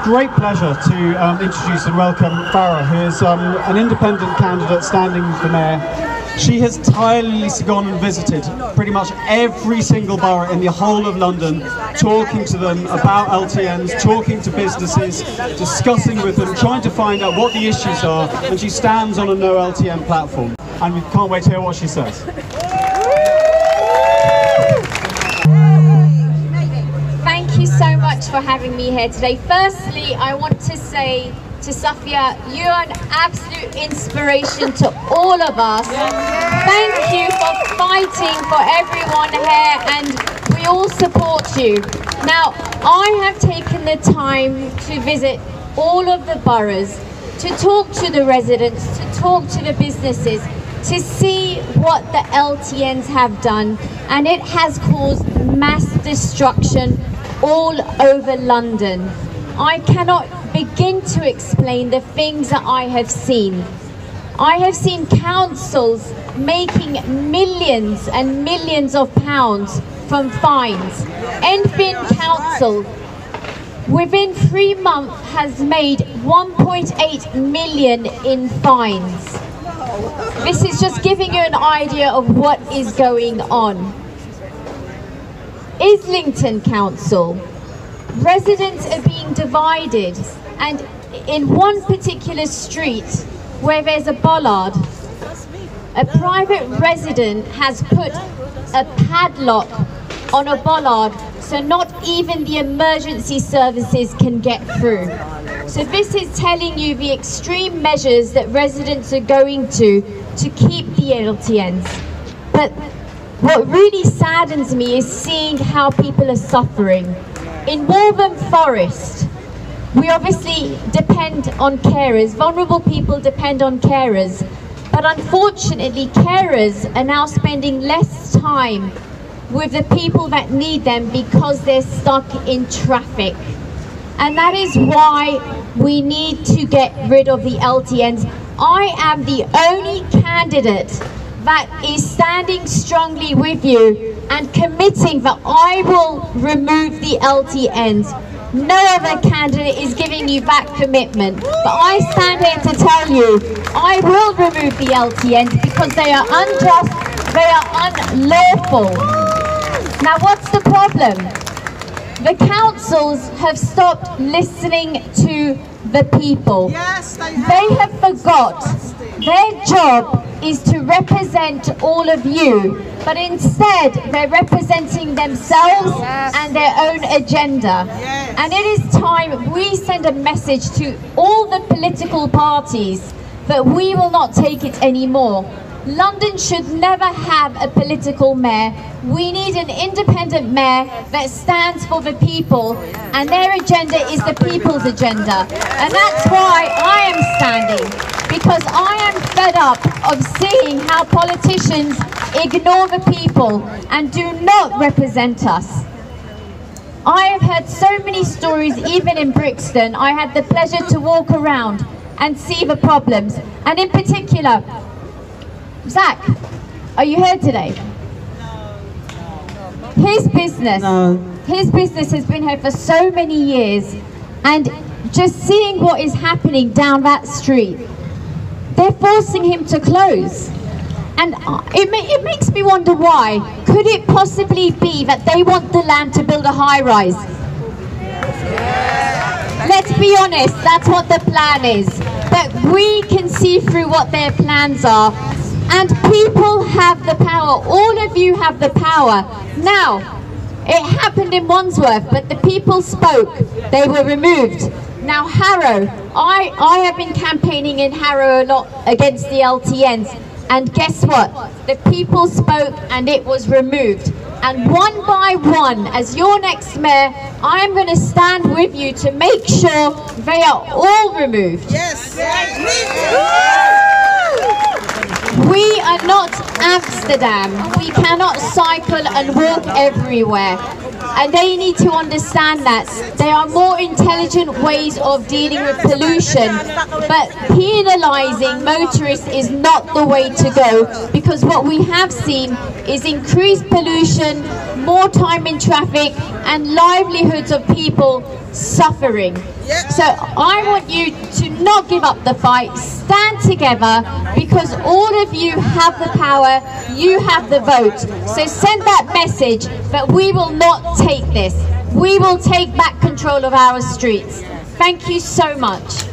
great pleasure to introduce and welcome Farah, who is an independent candidate standing for mayor. She has tirelessly gone and visited pretty much every single borough in the whole of London, talking to them about LTNs, talking to businesses, discussing with them, trying to find out what the issues are, and she stands on a no LTN platform. And we can't wait to hear what she says. Thank you so much for having me here today. Firstly, I want to say to Safia, you are an absolute inspiration to all of us. Thank you for fighting for everyone here, and we all support you. Now, I have taken the time to visit all of the boroughs, to talk to the residents, to talk to the businesses, to see what the LTNs have done, and it has caused mass destruction all over London. I cannot begin to explain the things that I have seen. I have seen councils making millions and millions of pounds from fines. Enfield Council, within 3 months, has made 1.8 million in fines. This is just giving you an idea of what is going on. Islington Council, residents are being divided, and in one particular street where there's a bollard, a private resident has put a padlock on a bollard so not even the emergency services can get through. So this is telling you the extreme measures that residents are going to keep the LTNs. But what really saddens me is seeing how people are suffering. In Waltham Forest, we obviously depend on carers. Vulnerable people depend on carers. But unfortunately, carers are now spending less time with the people that need them because they're stuck in traffic. And that is why we need to get rid of the LTNs. I am the only candidate that is standing strongly with you and committing that I will remove the LTNs. No other candidate is giving you that commitment. But I stand here to tell you, I will remove the LTNs because they are unjust, they are unlawful. Now what's the problem? The councils have stopped listening to the people. Yes, they have forgot their job is to represent all of you, but instead they're representing themselves and their own agenda. And it is time we send a message to all the political parties that we will not take it anymore. London should never have a political mayor. We need an independent mayor that stands for the people, and their agenda is the people's agenda. And that's why I am standing, because I am fed up of seeing how politicians ignore the people and do not represent us. I have heard so many stories, even in Brixton. I had the pleasure to walk around and see the problems, and in particular, Zach, are you here today? His business has been here for so many years, and just seeing what is happening down that street, they're forcing him to close. And it makes me wonder why. Could it possibly be that they want the land to build a high-rise? Let's be honest, that's what the plan is. But we can see through what their plans are. And people have the power. All of you have the power. Now, it happened in Wandsworth, but the people spoke. They were removed. Now, Harrow. I have been campaigning in Harrow a lot against the LTNs. And guess what? The people spoke and it was removed. And one by one, as your next mayor, I'm going to stand with you to make sure they are all removed. Yes. We are not Amsterdam. We cannot cycle and walk everywhere. And they need to understand that. There are more intelligent ways of dealing with pollution, but penalising motorists is not the way to go, because what we have seen is increased pollution, more time in traffic, and livelihoods of people suffering. So I want you to not give up the fight, stand together, because all of you have the power, you have the vote. So send that message that we will not take this. We will take back control of our streets. Thank you so much.